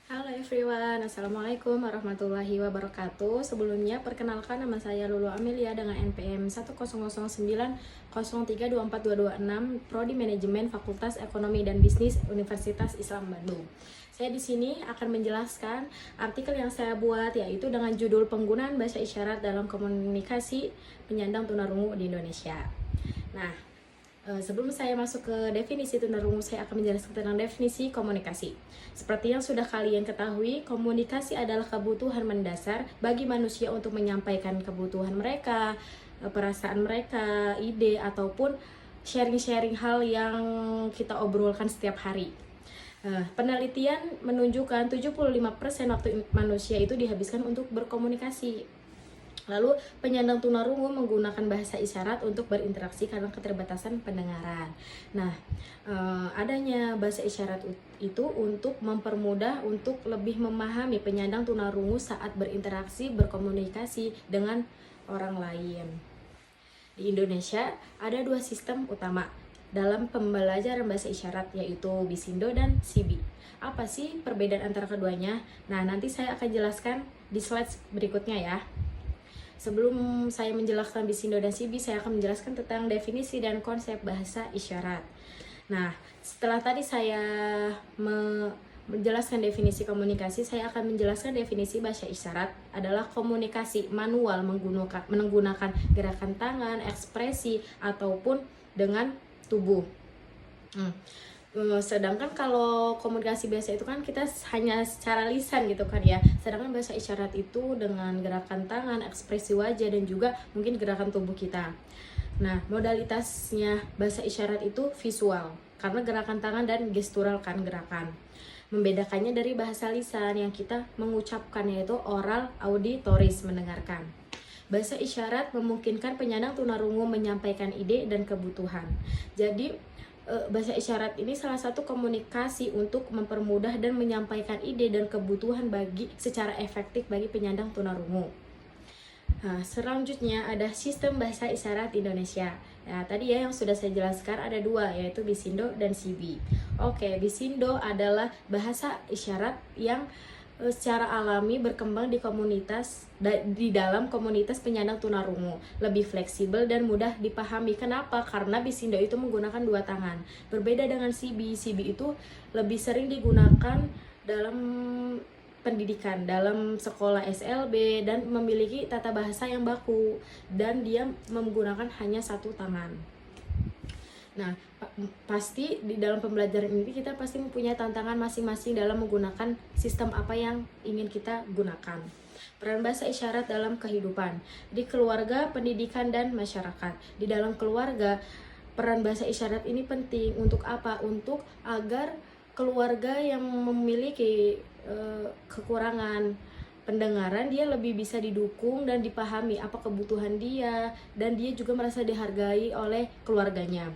Halo everyone, Assalamualaikum warahmatullahi wabarakatuh. Sebelumnya perkenalkan, nama saya Lulu Amelia dengan NPM 10090303246, Prodi Manajemen Fakultas Ekonomi dan Bisnis Universitas Islam Bandung. Saya di sini akan menjelaskan artikel yang saya buat, yaitu dengan judul Penggunaan Bahasa Isyarat dalam Komunikasi Penyandang Tunarungu di Indonesia. Nah, sebelum saya masuk ke definisi tunarungu, saya akan menjelaskan tentang definisi komunikasi. Seperti yang sudah kalian ketahui, komunikasi adalah kebutuhan mendasar bagi manusia untuk menyampaikan kebutuhan mereka, perasaan mereka, ide, ataupun sharing-sharing hal yang kita obrolkan setiap hari. Penelitian menunjukkan 75% waktu manusia itu dihabiskan untuk berkomunikasi. Lalu penyandang tunarungu menggunakan bahasa isyarat untuk berinteraksi karena keterbatasan pendengaran. Nah, adanya bahasa isyarat itu untuk mempermudah untuk lebih memahami penyandang tunarungu saat berinteraksi, berkomunikasi dengan orang lain. Di Indonesia ada dua sistem utama dalam pembelajaran bahasa isyarat, yaitu Bisindo dan Sibi. Apa sih perbedaan antara keduanya? Nah, nanti saya akan jelaskan di slide berikutnya ya. Sebelum saya menjelaskan Bisindo dan Sibi, saya akan menjelaskan tentang definisi dan konsep bahasa isyarat. Nah, setelah tadi saya menjelaskan definisi komunikasi, saya akan menjelaskan definisi bahasa isyarat adalah komunikasi manual menggunakan gerakan tangan, ekspresi, ataupun dengan tubuh. Sedangkan kalau komunikasi biasa itu kan kita hanya secara lisan gitu kan ya. Sedangkan bahasa isyarat itu dengan gerakan tangan, ekspresi wajah, dan juga mungkin gerakan tubuh kita. Nah, modalitasnya bahasa isyarat itu visual karena gerakan tangan dan gestural kan gerakan. Membedakannya dari bahasa lisan yang kita mengucapkan, yaitu oral, auditoris, mendengarkan. Bahasa isyarat memungkinkan penyandang tunarungu menyampaikan ide dan kebutuhan. Jadi bahasa isyarat ini salah satu komunikasi untuk mempermudah dan menyampaikan ide dan kebutuhan secara efektif bagi penyandang tunarungu. Nah, selanjutnya ada sistem bahasa isyarat di Indonesia. Nah, tadi ya yang sudah saya jelaskan ada dua, yaitu Bisindo dan Sibi. Oke, Bisindo adalah bahasa isyarat yang secara alami berkembang di dalam komunitas penyandang tunarungu, lebih fleksibel dan mudah dipahami. Kenapa? Karena Bisindo itu menggunakan dua tangan. Berbeda dengan Sibi itu lebih sering digunakan dalam pendidikan, dalam sekolah SLB, dan memiliki tata bahasa yang baku, dan dia menggunakan hanya satu tangan. Nah, pasti di dalam pembelajaran ini kita pasti mempunyai tantangan masing-masing dalam menggunakan sistem apa yang ingin kita gunakan. Peran bahasa isyarat dalam kehidupan di keluarga, pendidikan, dan masyarakat. Di dalam keluarga, peran bahasa isyarat ini penting untuk apa? Untuk agar keluarga yang memiliki kekurangan pendengaran, dia lebih bisa didukung dan dipahami apa kebutuhan dia, dan dia juga merasa dihargai oleh keluarganya.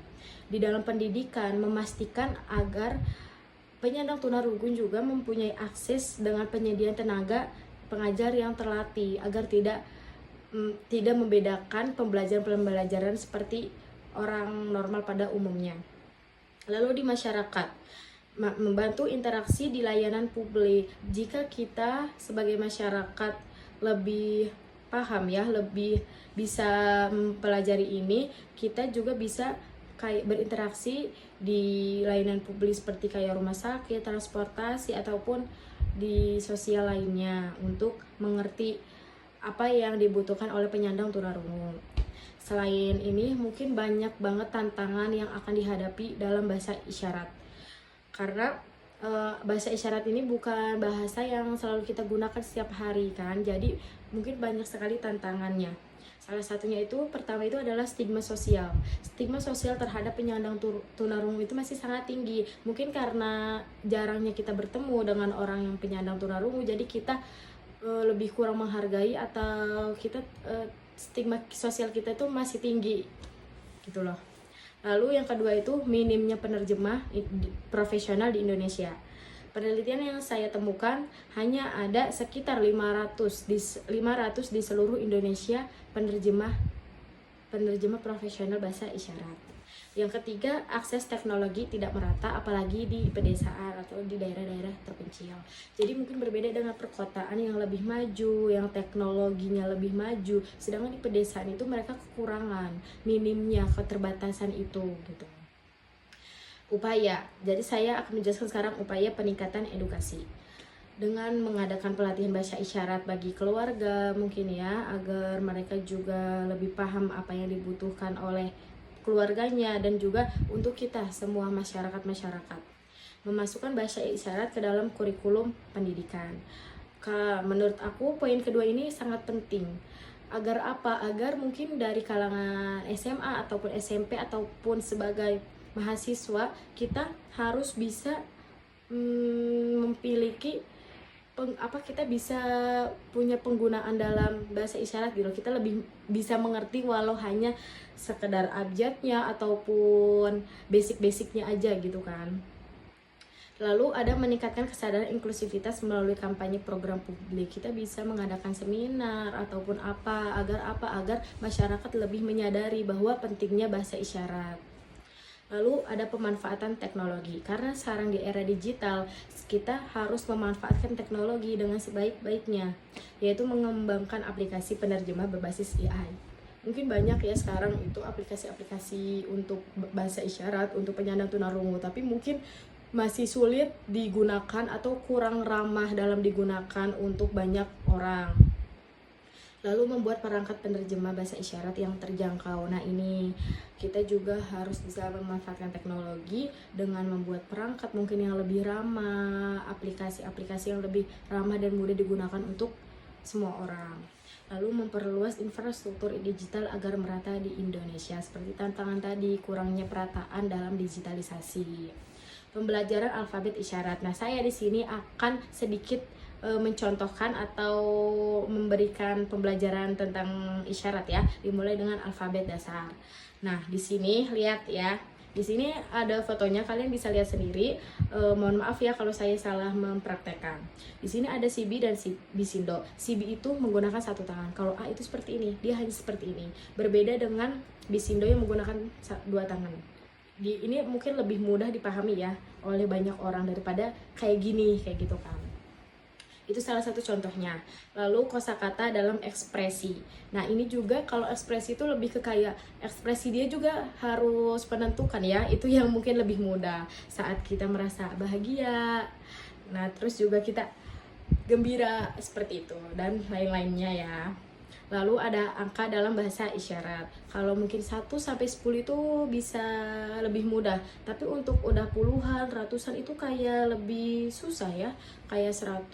Di dalam pendidikan, memastikan agar penyandang tunarungu juga mempunyai akses dengan penyediaan tenaga pengajar yang terlatih agar tidak membedakan pembelajaran seperti orang normal pada umumnya. Lalu di masyarakat, membantu interaksi di layanan publik. Jika kita sebagai masyarakat lebih paham ya, lebih bisa mempelajari ini, kita juga bisa kayak berinteraksi di layanan publik seperti kayak rumah sakit, transportasi, ataupun di sosial lainnya untuk mengerti apa yang dibutuhkan oleh penyandang tunarungu. Selain ini, mungkin banyak banget tantangan yang akan dihadapi dalam bahasa isyarat. Karena bahasa isyarat ini bukan bahasa yang selalu kita gunakan setiap hari kan. Jadi mungkin banyak sekali tantangannya. Salah satunya itu, pertama itu adalah stigma sosial. Stigma sosial terhadap penyandang tunarungu itu masih sangat tinggi. Mungkin karena jarangnya kita bertemu dengan orang yang penyandang tunarungu, jadi kita lebih kurang menghargai, atau kita stigma sosial kita itu masih tinggi gitu loh. Lalu yang kedua itu minimnya penerjemah profesional di Indonesia. Penelitian yang saya temukan, hanya ada sekitar 500 di seluruh Indonesia penerjemah profesional bahasa isyarat. Yang ketiga, akses teknologi tidak merata apalagi di pedesaan atau di daerah-daerah terpencil. Jadi mungkin berbeda dengan perkotaan yang lebih maju, yang teknologinya lebih maju, sedangkan di pedesaan itu mereka kekurangan, minimnya keterbatasan itu gitu. Upaya. Jadi saya akan menjelaskan sekarang upaya peningkatan edukasi dengan mengadakan pelatihan bahasa isyarat bagi keluarga mungkin ya, agar mereka juga lebih paham apa yang dibutuhkan oleh keluarganya dan juga untuk kita semua masyarakat. Memasukkan bahasa isyarat ke dalam kurikulum pendidikan. Menurut aku poin kedua ini sangat penting. Agar apa? Agar mungkin dari kalangan SMA ataupun SMP ataupun sebagai mahasiswa kita harus bisa memiliki kita bisa punya penggunaan dalam bahasa isyarat gitu. Kita lebih bisa mengerti walau hanya sekedar abjadnya ataupun basic-basicnya aja gitu kan. Lalu ada meningkatkan kesadaran inklusivitas melalui kampanye program publik. Kita bisa mengadakan seminar ataupun agar masyarakat lebih menyadari bahwa pentingnya bahasa isyarat. Lalu ada pemanfaatan teknologi, karena sekarang di era digital kita harus memanfaatkan teknologi dengan sebaik-baiknya, yaitu mengembangkan aplikasi penerjemah berbasis AI. Mungkin banyak ya sekarang itu aplikasi-aplikasi untuk bahasa isyarat untuk penyandang tunarungu, tapi mungkin masih sulit digunakan atau kurang ramah dalam digunakan untuk banyak orang. Lalu membuat perangkat penerjemah bahasa isyarat yang terjangkau. Nah ini kita juga harus bisa memanfaatkan teknologi dengan membuat perangkat mungkin yang lebih ramah, aplikasi-aplikasi yang lebih ramah dan mudah digunakan untuk semua orang. Lalu memperluas infrastruktur digital agar merata di Indonesia. Seperti tantangan tadi, kurangnya perataan dalam digitalisasi. Pembelajaran alfabet isyarat. Nah saya di sini akan sedikit mencontohkan atau memberikan pembelajaran tentang isyarat ya, dimulai dengan alfabet dasar. Nah, di sini lihat ya. Di sini ada fotonya, kalian bisa lihat sendiri. Mohon maaf ya kalau saya salah mempraktekkan. Di sini ada si B dan si Bisindo. Si B itu menggunakan satu tangan. Kalau A itu seperti ini, dia hanya seperti ini. Berbeda dengan Bisindo yang menggunakan dua tangan. Ini mungkin lebih mudah dipahami ya oleh banyak orang daripada kayak gini, kayak gitu kan. Itu salah satu contohnya. Lalu kosakata dalam ekspresi. Nah ini juga kalau ekspresi itu lebih ke kayak ekspresi dia juga harus menentukan ya. Itu yang mungkin lebih mudah saat kita merasa bahagia. Nah terus juga kita gembira seperti itu dan lain-lainnya ya. Lalu ada angka dalam bahasa isyarat. Kalau mungkin 1 sampai 10 itu bisa lebih mudah. Tapi untuk udah puluhan, ratusan itu kayak lebih susah ya. Kayak 100,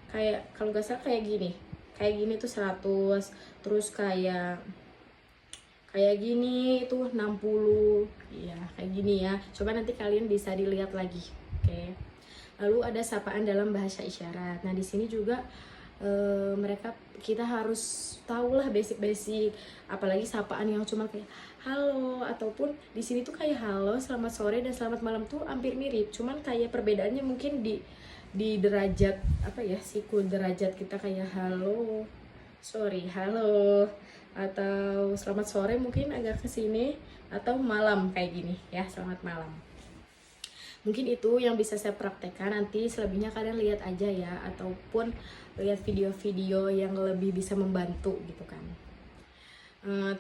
Kayak kalau nggak salah kayak gini. Kayak gini tuh 100. Terus kayak gini itu 60. Iya, kayak gini ya. Coba nanti kalian bisa dilihat lagi. Oke. Lalu ada sapaan dalam bahasa isyarat. Nah, di sini juga kita harus tahulah basic-basic, apalagi sapaan yang cuma kayak halo, ataupun di sini tuh kayak halo, selamat sore dan selamat malam tuh hampir mirip, cuman kayak perbedaannya mungkin di derajat apa ya, siku derajat kita kayak halo, halo, atau selamat sore mungkin agak kesini, atau malam kayak gini ya, selamat malam. Mungkin itu yang bisa saya praktekkan, nanti selebihnya kalian lihat aja ya, ataupun lihat video-video yang lebih bisa membantu gitu kan.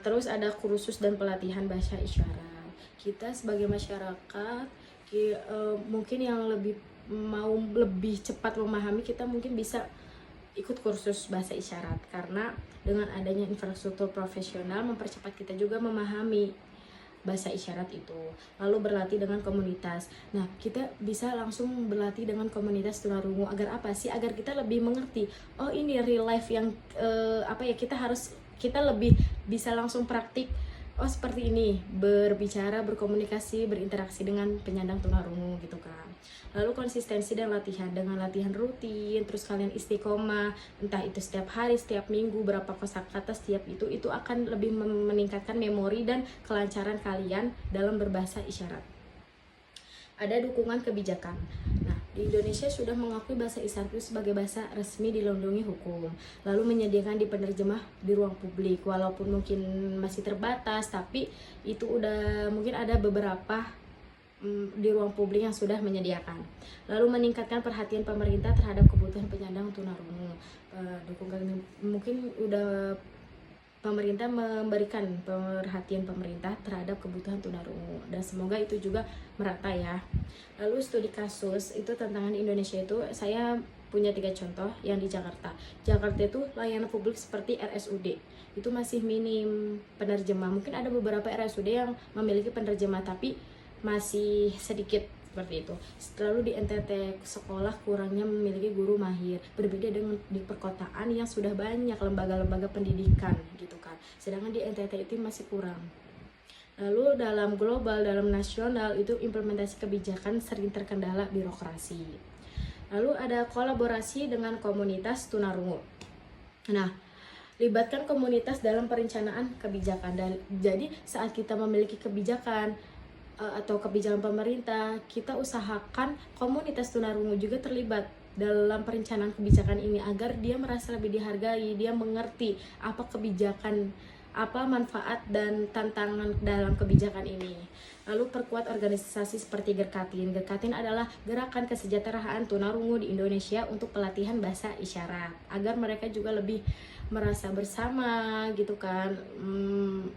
Terus ada kursus dan pelatihan bahasa isyarat. Kita sebagai masyarakat mungkin yang mau lebih cepat memahami, kita mungkin bisa ikut kursus bahasa isyarat, karena dengan adanya infrastruktur profesional mempercepat kita juga memahami bahasa isyarat itu. Lalu berlatih dengan komunitas. Nah, kita bisa langsung berlatih dengan komunitas tunarungu agar apa sih? Agar kita lebih mengerti. Oh, ini real life yang kita lebih bisa langsung praktik. Oh, seperti ini, berbicara, berkomunikasi, berinteraksi dengan penyandang tunarungu gitu kan. Lalu konsistensi dan latihan, dengan latihan rutin, terus kalian istiqomah, entah itu setiap hari, setiap minggu, berapa kosakata setiap itu akan lebih meningkatkan memori dan kelancaran kalian dalam berbahasa isyarat. Ada dukungan kebijakan. Nah, Di Indonesia sudah mengakui bahasa isyarat itu sebagai bahasa resmi dilindungi hukum, lalu menyediakan di penerjemah di ruang publik, walaupun mungkin masih terbatas, tapi itu udah mungkin ada beberapa di ruang publik yang sudah menyediakan. Lalu meningkatkan perhatian pemerintah terhadap kebutuhan penyandang tunarungu. Mungkin udah pemerintah memberikan perhatian pemerintah terhadap kebutuhan tunarungu, dan semoga itu juga merata ya. Lalu studi kasus itu tantangan di Indonesia itu saya punya 3 contoh yang di Jakarta. Jakarta itu layanan publik seperti RSUD itu masih minim penerjemah. Mungkin ada beberapa RSUD yang memiliki penerjemah tapi masih sedikit seperti itu. Lalu di NTT sekolah kurangnya memiliki guru mahir, berbeda dengan di perkotaan yang sudah banyak lembaga-lembaga pendidikan gitu kan, sedangkan di NTT itu masih kurang. Lalu dalam global, dalam nasional itu implementasi kebijakan sering terkendala birokrasi. Lalu ada kolaborasi dengan komunitas tunarungu. Nah, libatkan komunitas dalam perencanaan kebijakan. Dan jadi saat kita memiliki kebijakan atau kebijakan pemerintah, kita usahakan komunitas tunarungu juga terlibat dalam perencanaan kebijakan ini agar dia merasa lebih dihargai, dia mengerti apa kebijakan, apa manfaat dan tantangan dalam kebijakan ini. Lalu perkuat organisasi seperti Gerkatin. Gerkatin adalah gerakan kesejahteraan tunarungu di Indonesia untuk pelatihan bahasa isyarat agar mereka juga lebih merasa bersama gitu kan,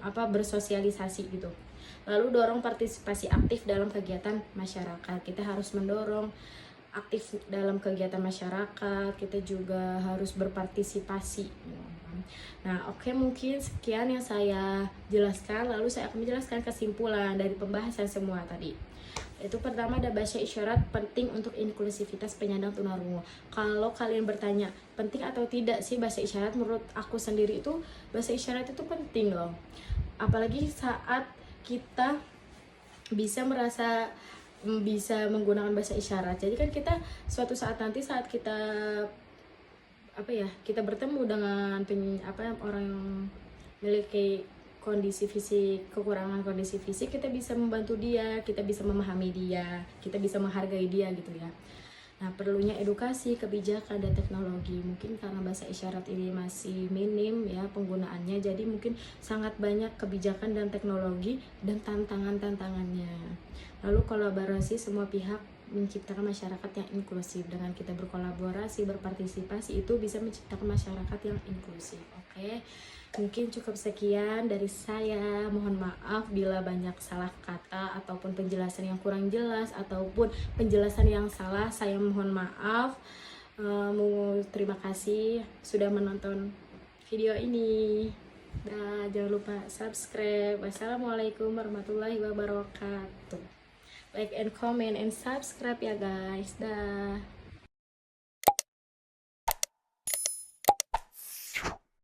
bersosialisasi gitu. Lalu dorong partisipasi aktif dalam kegiatan masyarakat. Kita harus mendorong aktif dalam kegiatan masyarakat, kita juga harus berpartisipasi. Nah, oke, mungkin sekian yang saya jelaskan. Lalu saya akan menjelaskan kesimpulan dari pembahasan semua tadi. Itu pertama, ada bahasa isyarat penting untuk inklusivitas penyandang tunarungu. Kalau kalian bertanya penting atau tidak sih bahasa isyarat, menurut aku sendiri itu bahasa isyarat itu penting loh. Apalagi saat kita bisa menggunakan bahasa isyarat. Jadi kan kita suatu saat nanti saat kita kita bertemu dengan orang yang memiliki kondisi fisik, kekurangan kondisi fisik, kita bisa membantu dia, kita bisa memahami dia, kita bisa menghargai dia gitu ya. Nah, perlunya edukasi, kebijakan, dan teknologi. Mungkin karena bahasa isyarat ini masih minim ya penggunaannya, jadi mungkin sangat banyak kebijakan dan teknologi dan tantangannya. Lalu kolaborasi semua pihak menciptakan masyarakat yang inklusif. Dengan kita berkolaborasi, berpartisipasi, itu bisa menciptakan masyarakat yang inklusif. Oke. Mungkin cukup sekian dari saya. Mohon maaf bila banyak salah kata ataupun penjelasan yang kurang jelas ataupun penjelasan yang salah. Saya mohon maaf. Terima kasih sudah menonton video ini. Dan jangan lupa subscribe. Wassalamualaikum warahmatullahi wabarakatuh. Like and comment and subscribe ya guys. Dah.